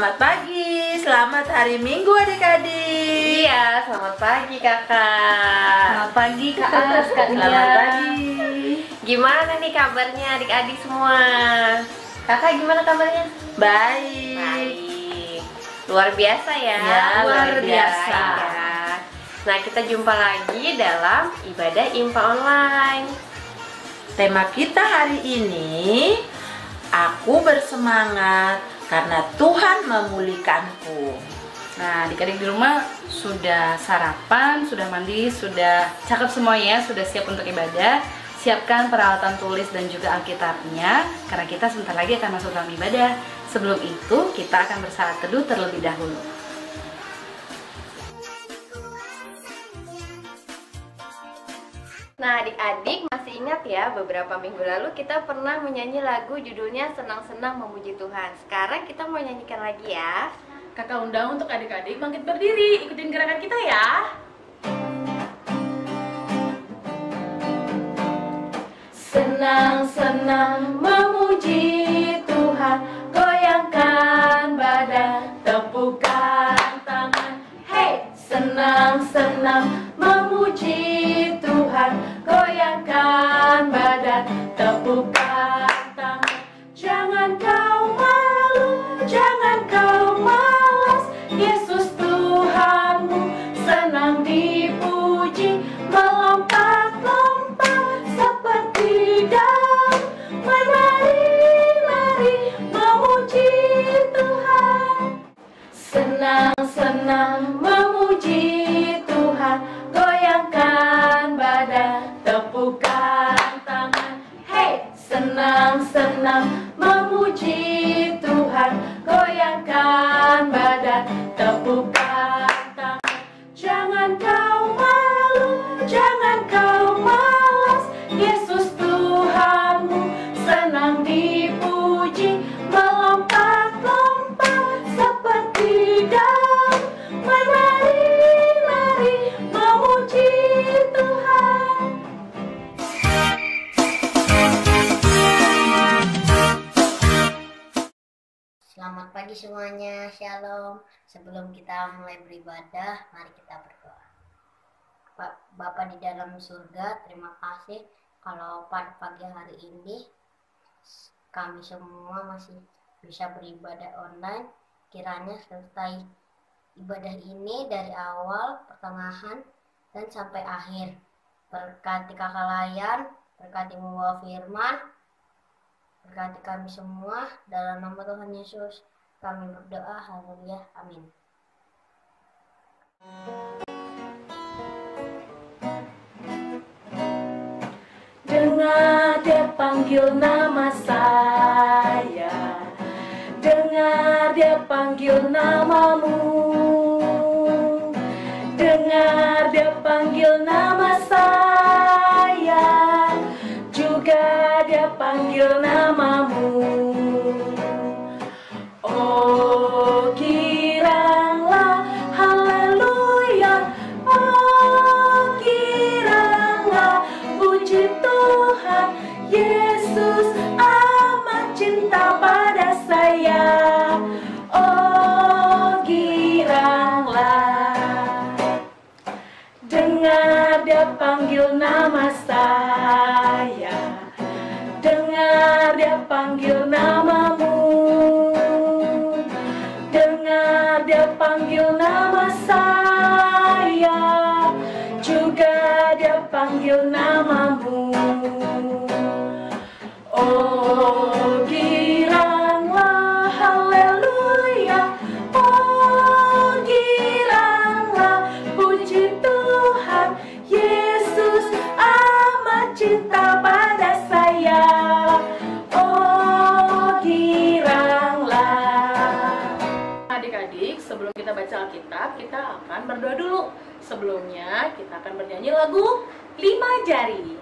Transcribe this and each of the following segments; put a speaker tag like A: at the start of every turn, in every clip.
A: Selamat pagi, selamat hari Minggu adik-adik.
B: Iya, selamat pagi kakak.
A: Selamat pagi Kak As, Kak Nia.
B: Selamat pagi. Gimana nih kabarnya adik-adik semua? Kakak gimana kabarnya?
A: Baik.
B: Baik. Luar biasa ya.
A: Ya, luar biasa.
B: Ya. Nah, kita jumpa lagi dalam ibadah IMPA online.
A: Tema kita hari ini, aku bersemangat karena Tuhan memulihkanku.
C: Nah, adik-adik di rumah sudah sarapan, sudah mandi, sudah cakep semuanya, sudah siap untuk ibadah. Siapkan peralatan tulis dan juga Alkitabnya, karena kita sebentar lagi akan masuk dalam ibadah. Sebelum itu, kita akan bersalat teduh terlebih dahulu.
B: Nah, adik-adik masih ingat ya, beberapa minggu lalu kita pernah menyanyi lagu judulnya Senang-senang memuji Tuhan. Sekarang kita mau nyanyikan lagi ya.
C: Kakak undang untuk adik-adik bangkit berdiri, ikutin gerakan kita ya.
A: Senang-senang memuji Tuhan, goyangkan badan, tepukkan tangan. Hey, senang-senang memuji Tuhan, goyangkan badan, tepukkan tangan. Jangan kau malu, jangan kau malas, Yesus Tuhanmu senang dipuji. Melompat-lompat seperti daun, berlari-lari memuji Tuhan. Senang-senang memuji Tuhan, goyangkan badan, tepukkan tangan. Hey, senang-senang memuji Tuhan, goyangkan badan, tepukkan tangan. Jangan kau malu, jangan kau malas, Yesus Tuhanmu senang dipuji. Melompat-lompat seperti daun, berlari-lari memuji Tuhan.
D: Selamat pagi semuanya, Shalom. Sebelum kita mulai beribadah, mari kita berdoa. Bapa di dalam surga, terima kasih kalau pada pagi hari ini kami semua masih bisa beribadah online. Kiranya selesai ibadah ini dari awal, pertengahan, dan sampai akhir. Berkati kakak Layan, berkati membawa firman, berkati kami semua, dalam nama Tuhan Yesus kami berdoa, haleluya, amin.
A: Dengar dia panggil nama saya, dengar dia panggil namamu, dengar dia panggil nama saya, juga dia panggil namamu. Oh, giranglah, haleluya. Oh, giranglah, puji Tuhan. Yesus amat cinta pada saya. Oh, giranglah. Dengar dia panggil nama saya, dengar dia panggil namamu, dengar dia panggil nama saya, juga dia panggil namamu. Oh, giranglah, haleluya. Oh, giranglah, puji Tuhan. Yesus amat cinta pada saya. Oh, giranglah.
C: Adik-adik, sebelum kita baca Alkitab, kita akan berdoa dulu. Sebelumnya, kita akan bernyanyi lagu 5 Jari.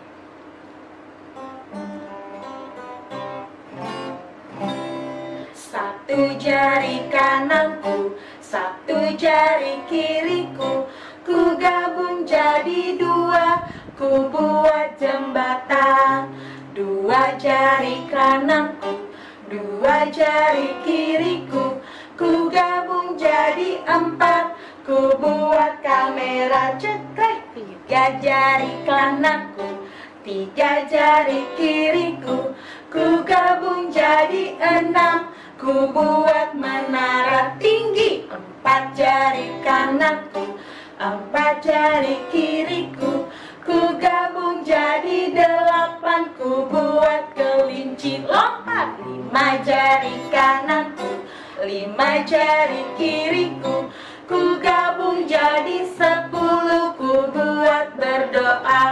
A: Satu jari kananku, satu jari kiriku, ku gabung jadi dua, ku buat jembatan. Dua jari kananku, dua jari kiriku, ku gabung jadi 4. Ku buat kamera cekrek, 3 jari kananku, 3 jari kiriku, ku gabung jadi 6. Ku buat menara tinggi, 4 jari kananku, 4 jari kiriku, ku gabung jadi 8. Ku buat kelinci lompat, 5 jari kananku, 5 jari kiriku, ku gabung jadi 10. Ku buat berdoa.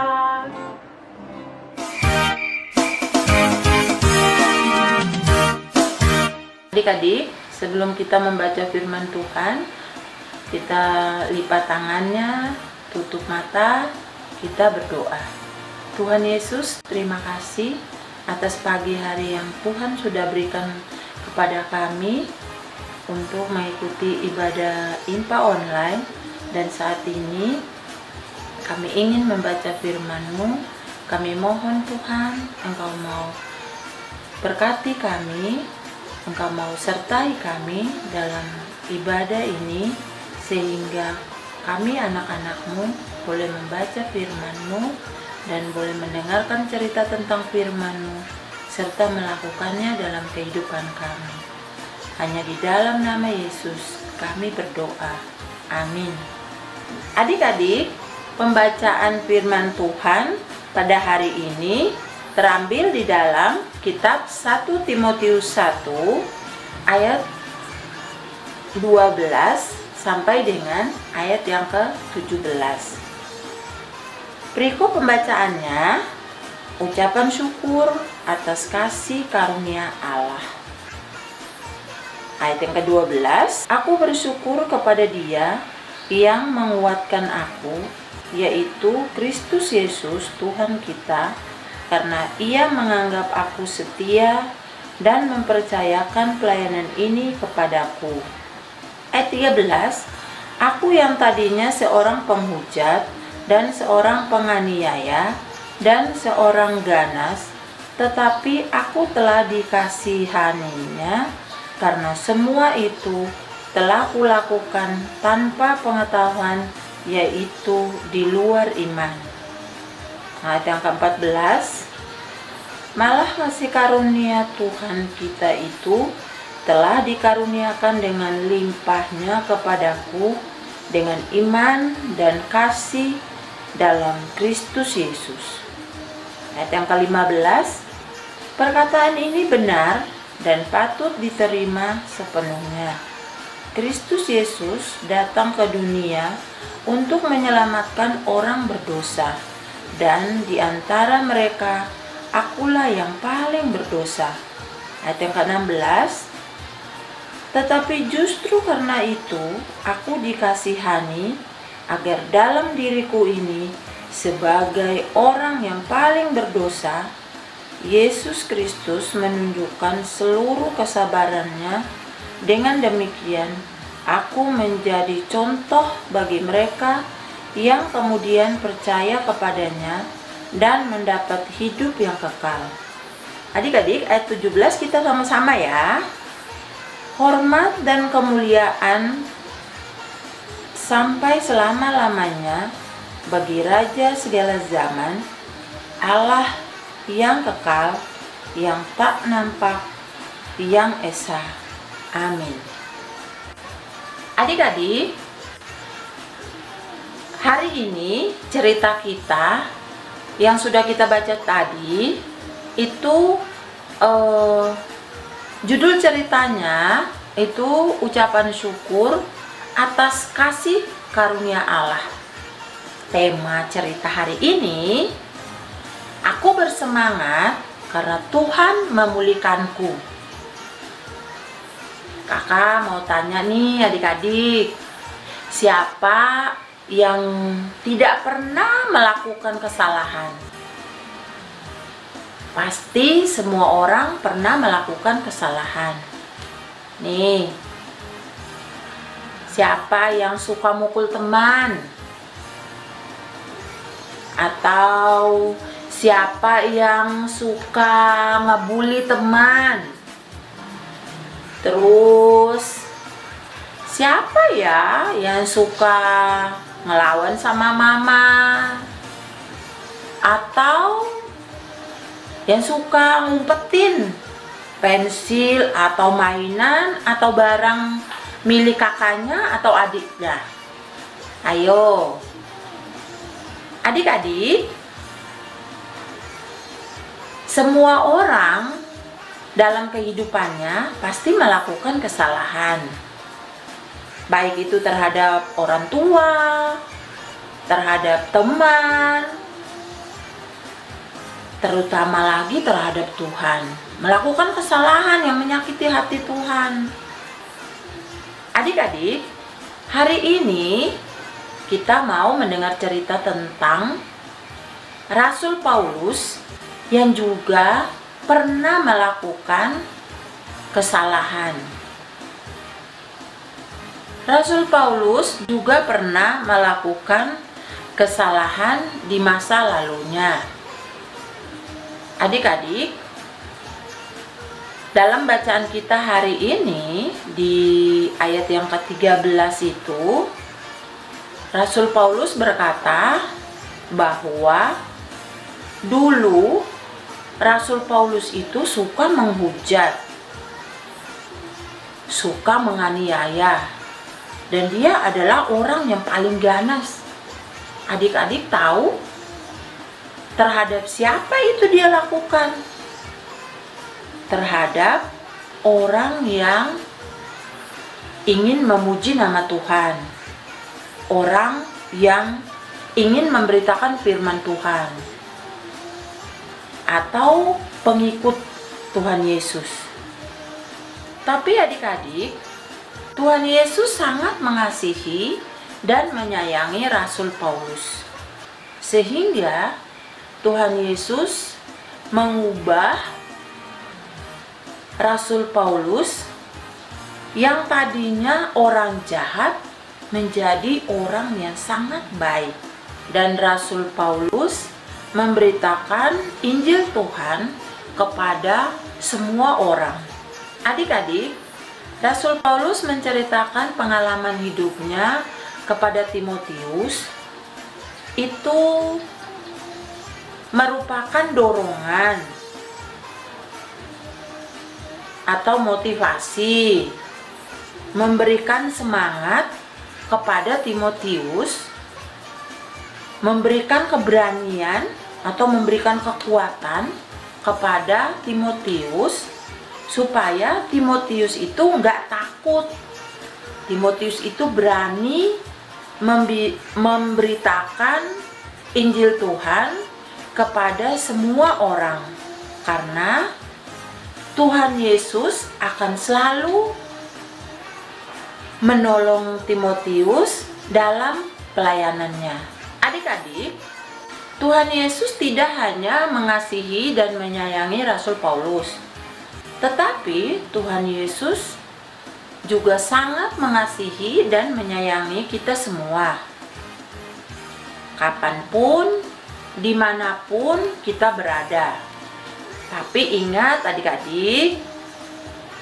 E: Adik-adik, sebelum kita membaca firman Tuhan, kita lipat tangannya, tutup mata, kita berdoa. Tuhan Yesus, terima kasih atas pagi hari yang Tuhan sudah berikan kepada kami untuk mengikuti ibadah IMPA online. Dan saat ini kami ingin membaca firman-Mu. Kami mohon Tuhan, Engkau mau berkati kami, Engkau mau sertai kami dalam ibadah ini, sehingga kami anak-anak-Mu boleh membaca firman-Mu dan boleh mendengarkan cerita tentang firman-Mu serta melakukannya dalam kehidupan kami. Hanya di dalam nama Yesus kami berdoa. Amin. Adik-adik, pembacaan firman Tuhan pada hari ini terambil di dalam kitab 1 Timotius 1 ayat 12 sampai dengan ayat yang ke-17. Berikut pembacaannya, ucapan syukur atas kasih karunia Allah. Ayat yang ke-12, aku bersyukur kepada Dia yang menguatkan aku, yaitu Kristus Yesus Tuhan kita, karena Ia menganggap aku setia dan mempercayakan pelayanan ini kepadaku. Ayat 13, aku yang tadinya seorang penghujat dan seorang penganiaya dan seorang ganas, tetapi aku telah dikasihaninya, karena semua itu telah kulakukan tanpa pengetahuan, yaitu di luar iman. Ayat yang ke-14, malah kasih karunia Tuhan kita itu telah dikaruniakan dengan limpahnya kepadaku dengan iman dan kasih dalam Kristus Yesus. Ayat yang ke-15, perkataan ini benar dan patut diterima sepenuhnya. Kristus Yesus datang ke dunia untuk menyelamatkan orang berdosa, dan di antara mereka akulah yang paling berdosa. Ayat yang ke-16, tetapi justru karena itu aku dikasihani, agar dalam diriku ini sebagai orang yang paling berdosa, Yesus Kristus menunjukkan seluruh kesabarannya. Dengan demikian aku menjadi contoh bagi mereka yang kemudian percaya kepadanya dan mendapat hidup yang kekal. Adik-adik, ayat 17 kita sama-sama ya. Hormat dan kemuliaan sampai selama-lamanya bagi Raja segala zaman, Allah yang kekal, yang tak nampak, yang esa. Amin. Adik-adik, hari ini cerita kita yang sudah kita baca tadi itu judul ceritanya itu ucapan syukur atas kasih karunia Allah. Tema cerita hari ini, aku bersemangat karena Tuhan memulihkanku. Kakak mau tanya nih adik-adik, siapa yang tidak pernah melakukan kesalahan? Pasti semua orang pernah melakukan kesalahan. Nih, siapa yang suka mukul teman? Atau siapa yang suka ngebully teman? Terus Siapa ya yang suka ngelawan sama mama? Atau yang suka ngumpetin pensil atau mainan atau barang milik kakaknya atau adiknya? Ayo, adik-adik, semua orang dalam kehidupannya pasti melakukan kesalahan, baik itu terhadap orang tua, terhadap teman, terutama lagi terhadap Tuhan. Melakukan kesalahan yang menyakiti hati Tuhan. Adik-adik, hari ini kita mau mendengar cerita tentang Rasul Paulus yang juga pernah melakukan kesalahan. Rasul Paulus juga pernah melakukan kesalahan di masa lalunya. Adik-adik, dalam bacaan kita hari ini di ayat yang ke-13 itu, Rasul Paulus berkata bahwa dulu Rasul Paulus itu suka menghujat, suka menganiaya, dan dia adalah orang yang paling ganas. Adik-adik tahu terhadap siapa itu dia lakukan? Terhadap orang yang ingin memuji nama Tuhan, orang yang ingin memberitakan firman Tuhan, atau pengikut Tuhan Yesus. Tapi adik-adik, Tuhan Yesus sangat mengasihi dan menyayangi Rasul Paulus, sehingga Tuhan Yesus mengubah Rasul Paulus yang tadinya orang jahat menjadi orang yang sangat baik. Dan Rasul Paulus memberitakan Injil Tuhan kepada semua orang. Adik-adik, Rasul Paulus menceritakan pengalaman hidupnya kepada Timotius. Itu merupakan dorongan atau motivasi, memberikan semangat kepada Timotius, memberikan keberanian atau memberikan kekuatan kepada Timotius, supaya Timotius itu nggak takut. Timotius itu berani memberitakan Injil Tuhan kepada semua orang, karena Tuhan Yesus akan selalu menolong Timotius dalam pelayanannya. Adik-adik, Tuhan Yesus tidak hanya mengasihi dan menyayangi Rasul Paulus, tetapi Tuhan Yesus juga sangat mengasihi dan menyayangi kita semua. Kapanpun, dimanapun kita berada. Tapi ingat adik-adik,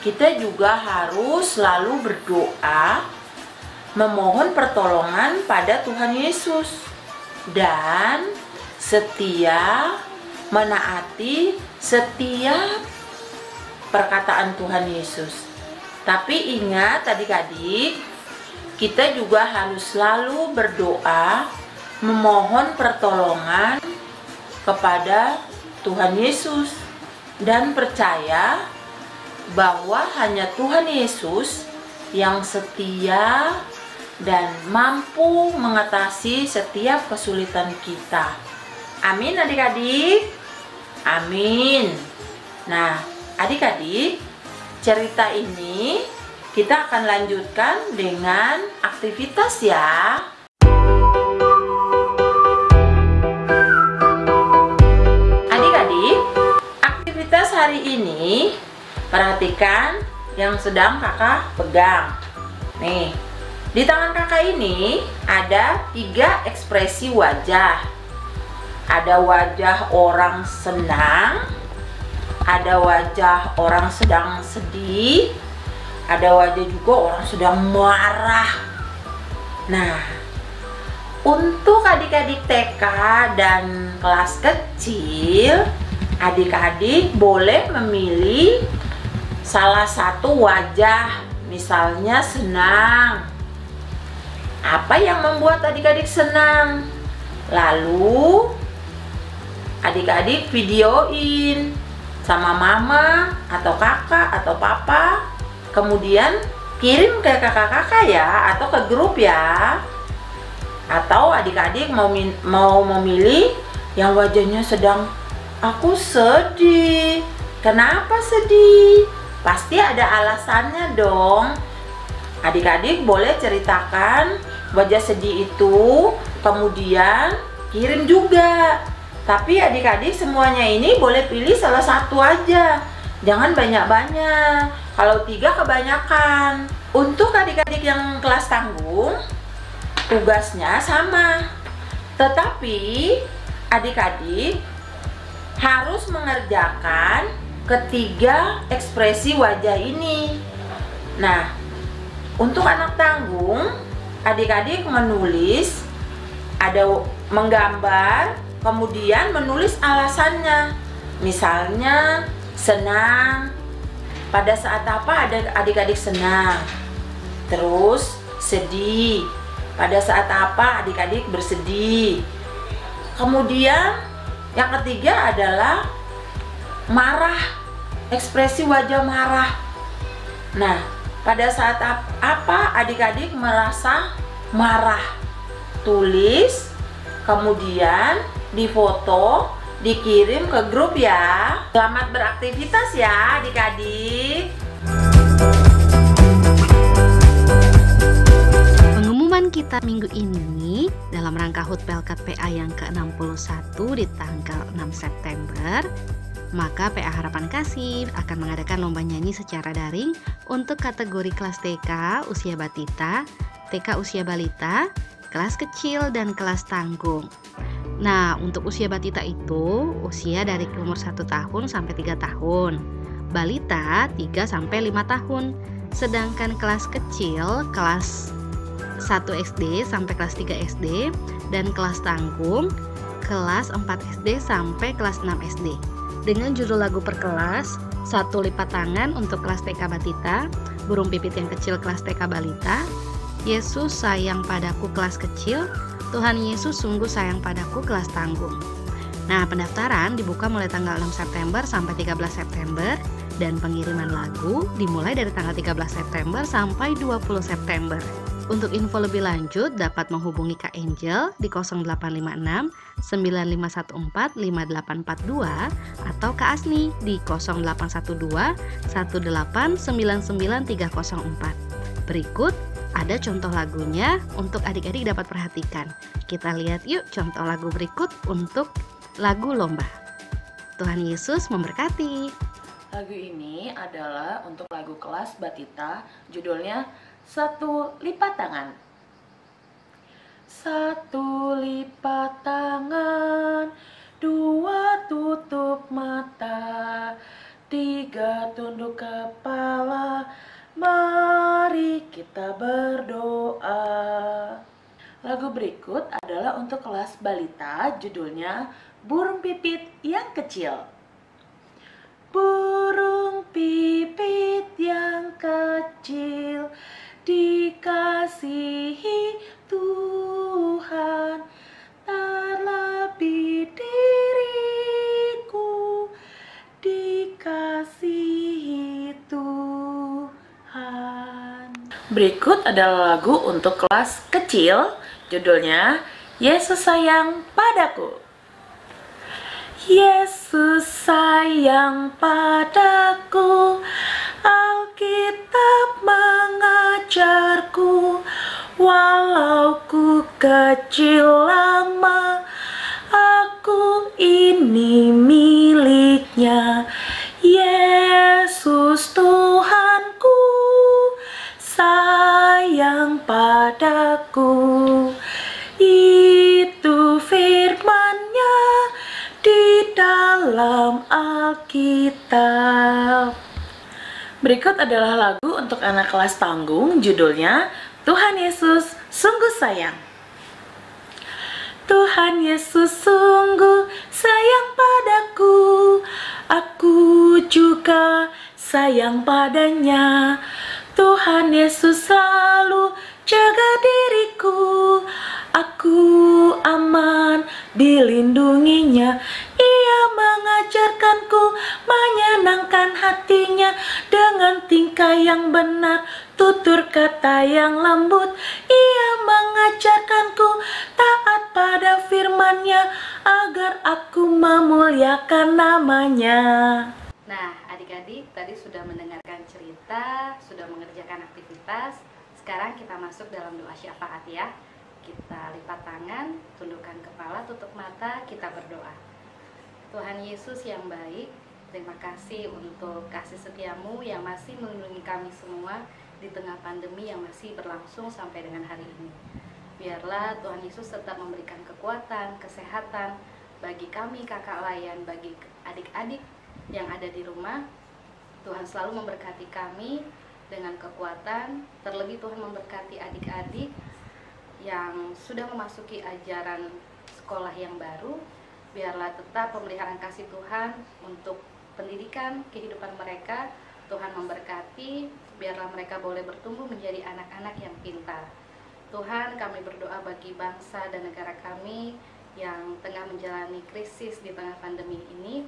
E: kita juga harus selalu berdoa, memohon pertolongan pada Tuhan Yesus, dan setia menaati setiap perkataan Tuhan Yesus. Tapi ingat adik-adik, kita juga harus selalu berdoa, memohon pertolongan kepada Tuhan Yesus, dan percaya bahwa hanya Tuhan Yesus yang setia dan mampu mengatasi setiap kesulitan kita. Amin adik-adik. Amin. Nah, adik-adik, cerita ini kita akan lanjutkan dengan aktivitas ya. Adik-adik, aktivitas hari ini, perhatikan yang sedang kakak pegang. Nih, di tangan kakak ini ada 3 ekspresi wajah. Ada wajah orang senang, ada wajah orang sedang sedih, ada wajah juga orang sedang marah. Nah, untuk adik-adik TK dan kelas kecil, adik-adik boleh memilih salah satu wajah, misalnya senang. Apa yang membuat adik-adik senang? Lalu adik-adik videoin sama mama atau kakak atau papa, kemudian kirim ke kakak-kakak ya, atau ke grup ya. Atau adik-adik mau memilih yang wajahnya sedang, aku sedih. Kenapa sedih? Pasti ada alasannya dong. Adik-adik boleh ceritakan wajah sedih itu, kemudian kirim juga. Tapi adik-adik semuanya ini boleh pilih salah satu aja, jangan banyak-banyak. Kalau 3 kebanyakan. Untuk adik-adik yang kelas tanggung, tugasnya sama, tetapi adik-adik harus mengerjakan ketiga ekspresi wajah ini. Nah, untuk anak tanggung, adik-adik menulis, ada menggambar, kemudian menulis alasannya. Misalnya senang, pada saat apa adik-adik senang. Terus sedih, pada saat apa adik-adik bersedih. Kemudian yang ketiga adalah marah, ekspresi wajah marah. Nah, pada saat apa adik-adik merasa marah, tulis, kemudian difoto, dikirim ke grup ya. Selamat beraktivitas ya adik-adik.
C: Pengumuman kita minggu ini dalam rangka HUT Pelkat PA yang ke-61 di tanggal 6 September, maka PA Harapan Kasih akan mengadakan lomba nyanyi secara daring untuk kategori kelas TK usia batita, TK usia balita, kelas kecil, dan kelas tanggung. Nah, untuk usia batita itu usia dari umur 1 tahun sampai 3 tahun, balita 3 sampai 5 tahun, sedangkan kelas kecil kelas 1 SD sampai kelas 3 SD, dan kelas tanggung kelas 4 SD sampai kelas 6 SD. Dengan judul lagu per kelas, 1 lipat tangan untuk kelas TK batita, burung pipit yang kecil kelas TK balita, Yesus sayang padaku kelas kecil, Tuhan Yesus sungguh sayang padaku kelas tanggung. Nah, pendaftaran dibuka mulai tanggal 6 September sampai 13 September, dan pengiriman lagu dimulai dari tanggal 13 September sampai 20 September. Untuk info lebih lanjut dapat menghubungi Kak Angel di 0856 9514 5842 atau Kak Asni di 0812 1899304. Berikut ada contoh lagunya untuk adik-adik dapat perhatikan. Kita lihat yuk contoh lagu berikut untuk lagu lomba. Tuhan Yesus memberkati.
E: Lagu ini adalah untuk lagu kelas batita, judulnya 1 lipat tangan. 1 lipat tangan, 2 tutup mata, 3 tunduk kepala, mari kita berdoa. Lagu berikut adalah untuk kelas balita, judulnya Burung Pipit yang Kecil. Burung pipit yang kecil, dikasihi Tuhan, terlebih diriku dikasihi Tuhan. Berikut adalah lagu untuk kelas kecil, judulnya Yesus sayang padaku. Yesus sayang padaku, Alkitab mengajarku, walau ku kecil lama, aku ini miliknya. Yesus Tuhanku sayang padaku. Itu firman-Nya di dalam Alkitab. Berikut adalah lagu untuk anak kelas tanggung, judulnya Tuhan Yesus Sungguh Sayang. Tuhan Yesus sungguh sayang padaku, aku juga sayang padanya. Tuhan Yesus selalu jaga diriku, aku aman dilindunginya. Ia mengajarkanku menyenangkan hatinya dengan tingkah yang benar, tutur kata yang lembut. Ia mengajarkanku taat pada firman-Nya agar aku memuliakan namanya.
C: Nah, adik-adik tadi sudah mendengarkan cerita, sudah mengerjakan aktivitas. Sekarang kita masuk dalam doa syafaat ya. Kita lipat tangan, tundukkan kepala, tutup mata, kita berdoa. Tuhan Yesus yang baik, terima kasih untuk kasih setiamu yang masih melindungi kami semua di tengah pandemi yang masih berlangsung sampai dengan hari ini. Biarlah Tuhan Yesus tetap memberikan kekuatan, kesehatan bagi kami kakak layan, bagi adik-adik yang ada di rumah. Tuhan selalu memberkati kami dengan kekuatan, terlebih Tuhan memberkati adik-adik yang sudah memasuki ajaran sekolah yang baru. Biarlah tetap pemeliharaan kasih Tuhan untuk pendidikan kehidupan mereka. Tuhan memberkati, biarlah mereka boleh bertumbuh menjadi anak-anak yang pintar. Tuhan, kami berdoa bagi bangsa dan negara kami yang tengah menjalani krisis di tengah pandemi ini.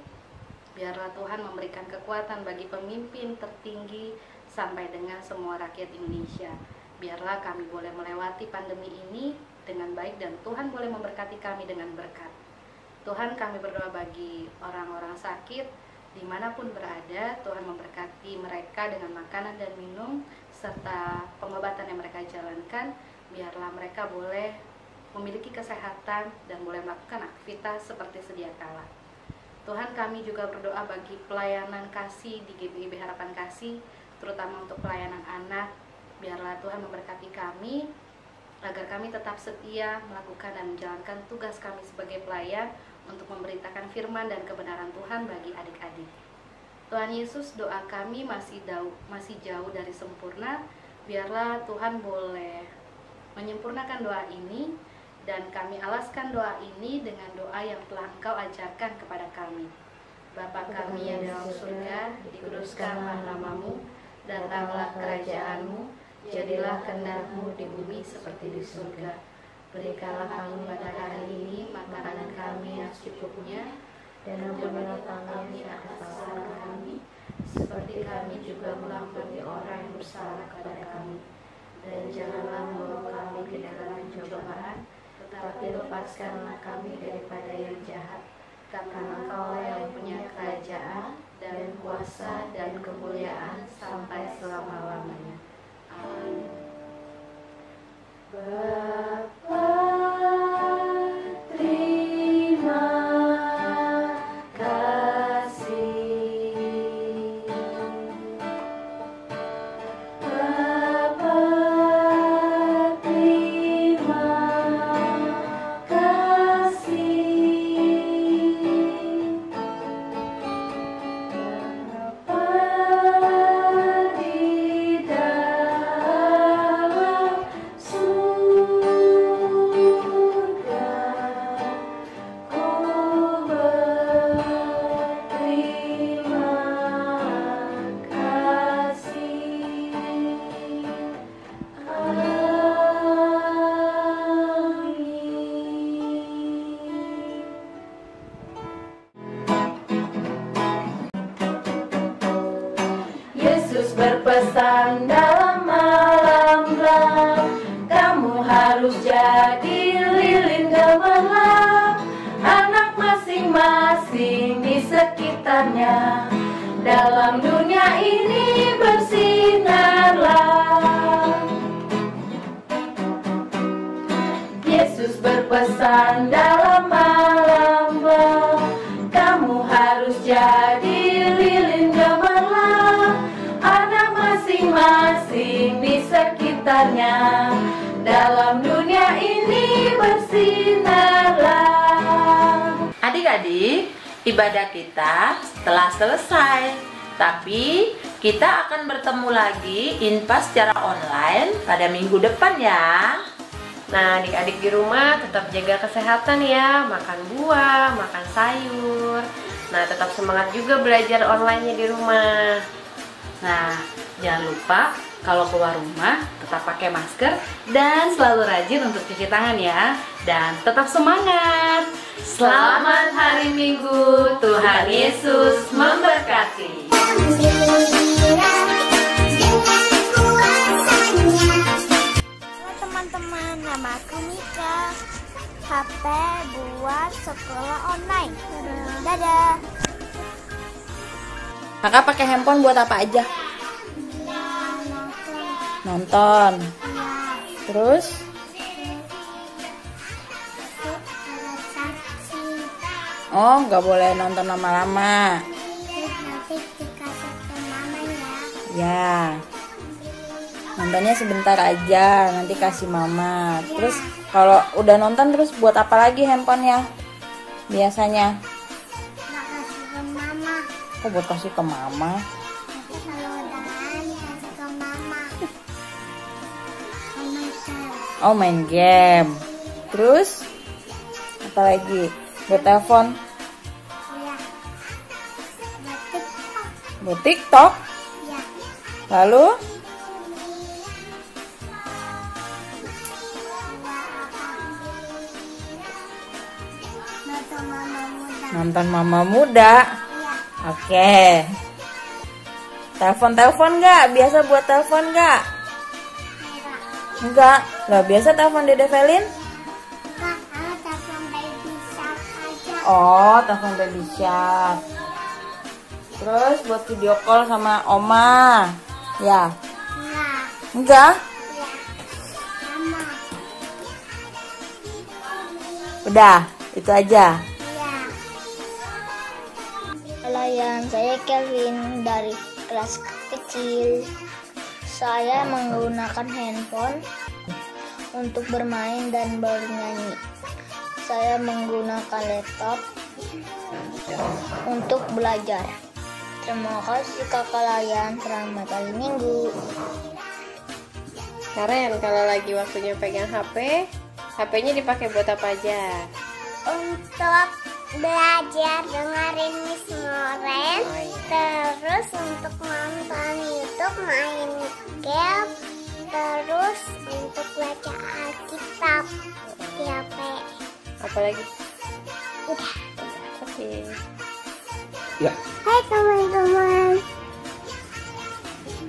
C: Biarlah Tuhan memberikan kekuatan bagi pemimpin tertinggi sampai dengan semua rakyat Indonesia. Biarlah kami boleh melewati pandemi ini dengan baik dan Tuhan boleh memberkati kami dengan berkat. Tuhan, kami berdoa bagi orang-orang sakit dimanapun berada. Tuhan memberkati mereka dengan makanan dan minum serta pengobatan yang mereka jalankan. Biarlah mereka boleh memiliki kesehatan dan boleh melakukan aktivitas seperti sedia kala. Tuhan, kami juga berdoa bagi pelayanan kasih di GBIB Harapan Kasih, terutama untuk pelayanan anak. Biarlah Tuhan memberkati kami agar kami tetap setia melakukan dan menjalankan tugas kami sebagai pelayan untuk memberitakan firman dan kebenaran Tuhan bagi adik-adik. Tuhan Yesus, doa kami masih jauh dari sempurna. Biarlah Tuhan boleh menyempurnakan doa ini, dan kami alaskan doa ini dengan doa yang telah Engkau ajarkan kepada kami. Bapa kami yang dalam surga, dikuduskanlah nama-Mu, datanglah kerajaan-Mu, jadilah kehendak-Mu di bumi seperti di surga. Berikanlah kami pada hari ini makanan kami yang secukupnya, dan ampunilah kami atas kesalahan kami, seperti kami juga mengampuni orang yang bersalah kepada kami. Dan janganlah membawa kami ke dalam pencobaan, tetapi lepaskanlah kami daripada yang jahat. Karena Engkau yang punya kerajaan dan kuasa dan kemuliaan sampai selama-lamanya. Amin. Bapa, terima kasih. Bapa, terima kasih. Yesus berpesan dalam malam gelap, kamu harus jadi lilin gemerlap. Anak masing-masing di sekitarnya, dalam dunia ini bersinarlah. Yesus berpesan dalam malam gelap, kamu harus jadi lilin gemerlap. Anak masing-masing di sekitarnya, dalam dunia ini bersinarlah.
E: Adik-adik, ibadah kita telah selesai. Tapi kita akan bertemu lagi Inpa secara online pada minggu depan ya.
B: Nah, adik-adik di rumah tetap jaga kesehatan ya, makan buah, makan sayur. Nah, tetap semangat juga belajar online-nya di rumah.
C: Nah, jangan lupa kalau keluar rumah tetap pakai masker dan selalu rajin untuk cuci tangan ya. Dan tetap semangat. Selamat hari Minggu. Tuhan Yesus memberkati.
F: Halo teman-teman, nama aku Mika. HP buat sekolah online. Dadah.
G: Kakak pakai handphone buat apa aja? Nonton. Terus? Oh, nggak boleh nonton lama-lama.
F: Nanti dikasih ke mama ya.
G: Ya. Nontonnya sebentar aja, nanti kasih mama. Terus kalau udah nonton terus buat apa lagi handphonenya? Biasanya?
F: Makasih ke mama.
G: Kok buat kasih ke mama?
F: Nanti kalau udah kasih ke mama. Mama cari.
G: Oh, main game. Terus? Apa lagi? Buat telepon?
F: Ya. Batik.
G: Buat TikTok?
F: Ya.
G: Lalu?
F: Nonton mama muda.
G: Nonton Mama Muda.
F: Ya.
G: Oke. Telepon nggak? Biasa buat telepon nggak?
F: Enggak.
G: Enggak. Lah biasa telepon Dede Velin?
F: Kak, telepon baby shark aja.
G: Oh, telepon Baby Shark. Terus buat video call sama Oma. Ya.
F: Enggak.
G: Enggak?
F: Ya. Mama.
G: Udah, itu aja.
F: Ya. Halo yang saya Kevin dari kelas kecil. Saya menggunakan handphone untuk bermain dan bernyanyi. Saya menggunakan laptop untuk belajar. Terima kasih kakak Layan, selamat hari Minggu.
B: Karen, kalau lagi waktunya pegang HP, HP-nya dipakai buat apa aja?
F: Untuk belajar dengerin Miss Moren,
B: Oh, iya.
F: terus untuk nonton YouTube, main game, terus untuk baca Alkitab di HP.
B: Apalagi?
F: Udah.
B: Oke.
H: Ya,
F: Hai teman-teman.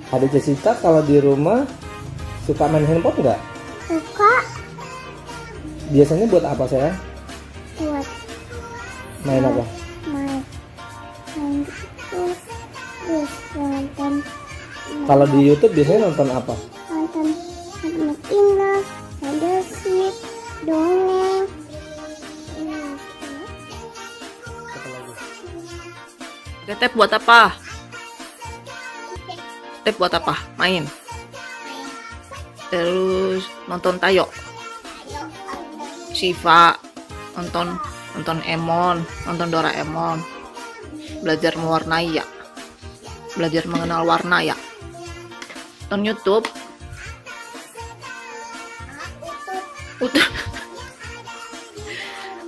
H: ada Jessica kalau di rumah suka main handphone nggak?
F: Suka
H: Biasanya buat apa sayang?
F: buat
H: Main apa?
F: main gitu, terus nonton
H: Kalau di YouTube biasanya nonton apa?
F: nonton anak indah, ada sip, dongeng.
H: Apa lagi?
G: Tep buat apa? Tep buat apa? Main. Terus nonton Tayo. Shiva. Nonton Emon, nonton Doraemon. Belajar mewarnai ya. Belajar mengenal warna ya. Nonton YouTube. Udah.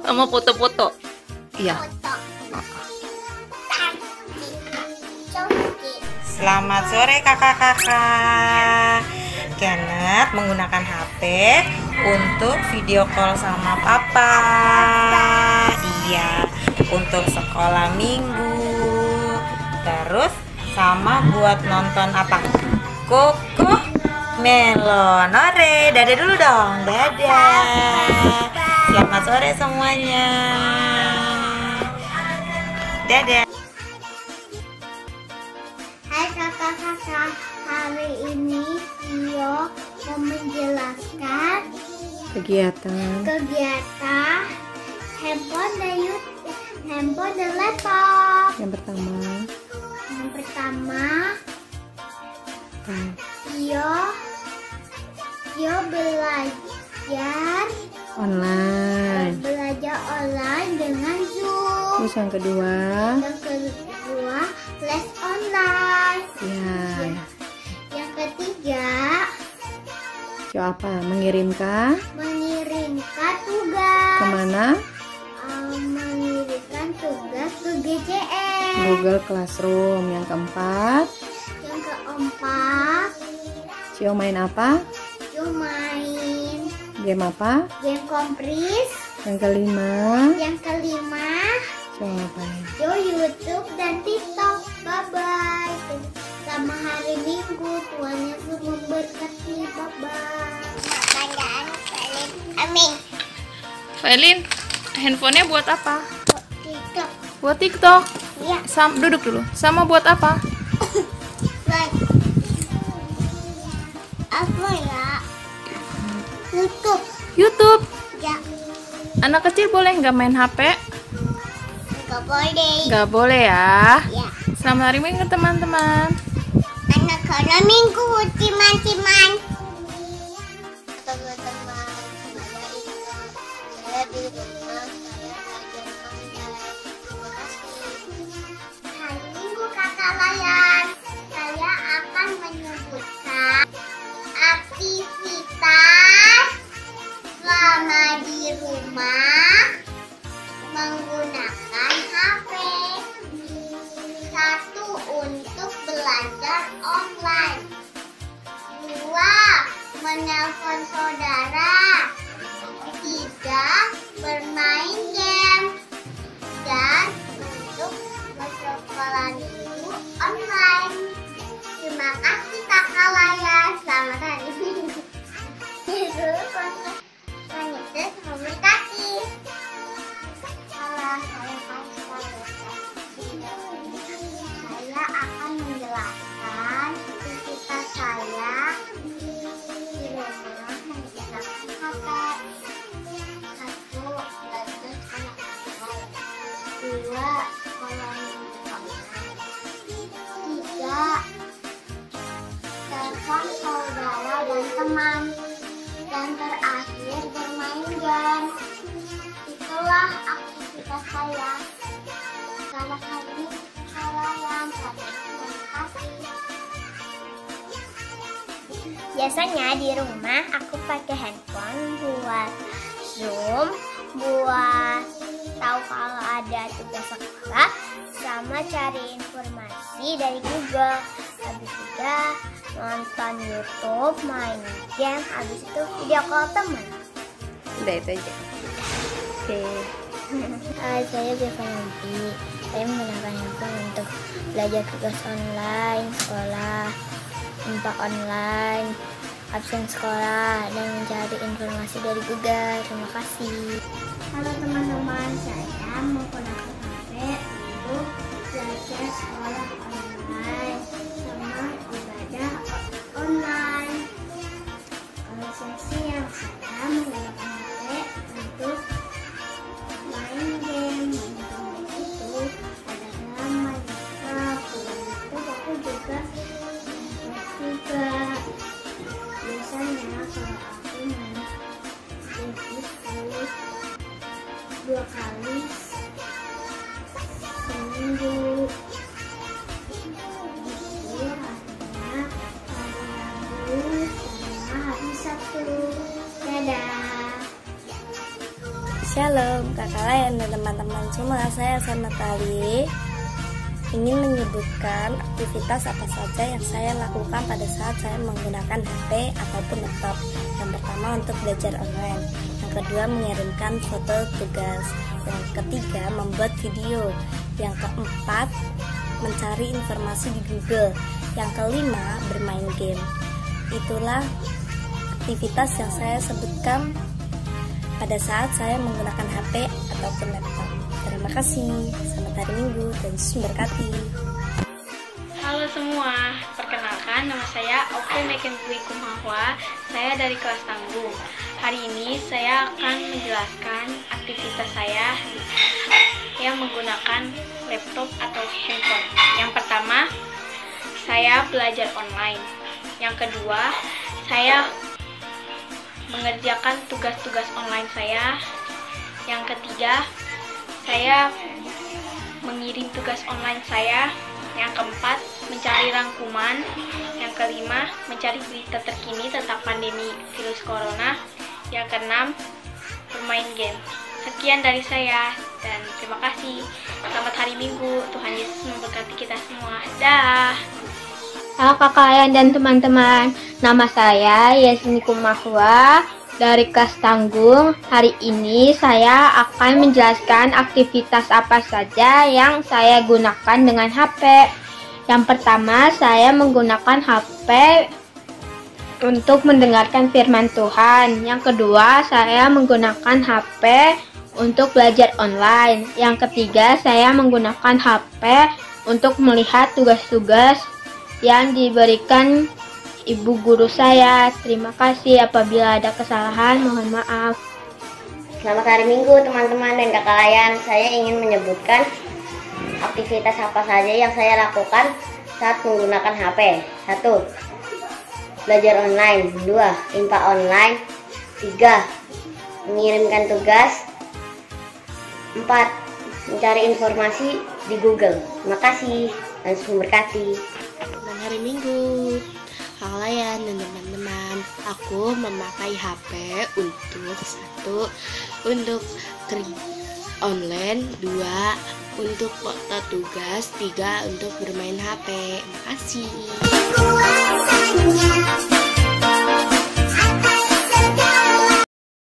G: Sama foto-foto. Iya.
E: Selamat sore kakak-kakak. Kenneth menggunakan HP untuk video call sama papa. Iya, untuk sekolah minggu. Terus sama buat nonton apa? Koko Melon. Ore, dadah dulu dong. Dadah. Selamat sore semuanya. Dadah.
F: Hai kakak-kakak, hari ini Tio mau menjelaskan
G: Kegiatan.
F: handphone dan laptop.
G: Yang
F: pertama, Tio belajar
G: Online.
F: online dengan Zoom.
G: Terus yang kedua.
F: Yang kedua,
D: les online.
G: Ya.
D: Yang ketiga,
G: Coba apa? Mengirimkan
D: mengirimkan tugas.
G: kemana?
D: Mengirimkan tugas ke GCS.
G: Google Classroom. Yang keempat,
D: Yang keempat,
G: Cio main apa?
D: main
G: Game apa?
D: game kompris.
G: Yang kelima,
D: Yang kelima,
G: Cio ngapain?
D: YouTube dan TikTok. Bye bye. Sama hari Minggu, Tuhan Yesus memberkati. Bye bye. Amin.
I: Failin, handphonenya buat apa?
D: TikTok.
I: Buat TikTok.
D: Iya.
I: Duduk dulu. Sama buat apa?
D: Like. Apa ya? YouTube.
I: YouTube.
D: Ya.
I: Anak kecil boleh nggak main HP?
D: Gak boleh.
I: Nggak boleh ya.
D: Ya.
I: Selamat hari Minggu teman-teman.
D: Anak hari Minggu, teman-teman. Teman-teman, saya di rumah, saya belajar online. Terima kasih. Hari Minggu Kakak Layan, saya akan menyebutkan aktivitas selama di rumah menggunakan HP. 1. Untuk belajar online. 2. Menelpon saudara. 3. Bermain game. Dan untuk bersekolah minggu online. Terima kasih Kakak Layan. Selamat hari Minggu. Yesus memberkati. Saya akan menjelaskan aktivitas saya di rumah menggunakan HP. 1. Belajar anak-anak. 2. Sekolah minggu online. 3. Telepon saudara dan teman. Dan terakhir bermain game. Itulah aktivitas saya. Selamat hari Minggu kalian. Terima kasih. Biasanya di rumah aku pakai handphone buat Zoom, buat tahu kalau ada tugas sekolah, sama cari informasi dari Google. Habis juga nonton YouTube, main game, habis itu video call teman.
G: Udah itu aja. Oke.
D: Saya Biava Nanti. Saya menggunakan handphone untuk belajar tugas online, sekolah, info online, absen sekolah, dan mencari informasi dari Google. Terima kasih. Halo teman-teman, saya menggunakan HP untuk belajar sekolah online sama ibadah online. Kalau sesi yang saya menggunakan HP untuk main game, itu ada nama YouTube, aku juga biasanya kalau aku main game itu 2 kali seminggu. Itu artinya hari Rabu sama hari Sabtu. Dadah.
G: Shalom kakak layan dan teman-teman semua, saya Selamat Tali ingin menyebutkan aktivitas apa saja yang saya lakukan pada saat saya menggunakan HP ataupun laptop. Yang pertama untuk belajar online, yang kedua mengirimkan foto tugas, yang ketiga membuat video, yang keempat mencari informasi di Google, yang kelima bermain game. Itulah aktivitas yang saya sebutkan pada saat saya menggunakan HP ataupun laptop. Terima kasih. Selamat hari Minggu dan Yesus memberkati.
I: Halo semua, perkenalkan nama saya Oke Meken Dwi Kumahwa. Saya dari kelas Tanggung. Hari ini saya akan menjelaskan aktivitas saya yang menggunakan laptop atau handphone. Yang pertama, saya belajar online. Yang kedua, saya mengerjakan tugas-tugas online saya. Yang ketiga, saya mengirim tugas online saya. Yang keempat, mencari rangkuman. Yang kelima, mencari berita terkini tentang pandemi virus corona. Yang keenam, bermain game. Sekian dari saya dan terima kasih. Selamat hari Minggu. Tuhan Yesus memberkati kita semua. Dah.
F: Halo kakak Ayan dan teman-teman, nama saya Yasini Kumahwa dari kelas Tanggung. Hari ini saya akan menjelaskan aktivitas apa saja yang saya gunakan dengan HP. Yang pertama, saya menggunakan HP untuk mendengarkan firman Tuhan. Yang kedua, saya menggunakan HP untuk belajar online. Yang ketiga, saya menggunakan HP untuk melihat tugas-tugas yang diberikan ibu guru saya. Terima kasih, apabila ada kesalahan mohon maaf.
D: Selamat hari Minggu teman-teman dan kakak Ayan. Saya ingin menyebutkan aktivitas apa saja yang saya lakukan saat menggunakan HP. 1. Belajar online. 2. Impa online. 3. Mengirimkan tugas. 4. Mencari informasi di Google. Terima kasih. Dan memberkati.
G: Selamat hari Minggu, Kak Layan dan teman-teman. Aku memakai HP untuk 1. Untuk kerja online, 2. Untuk foto tugas, 3. Untuk bermain HP. Terima kasih.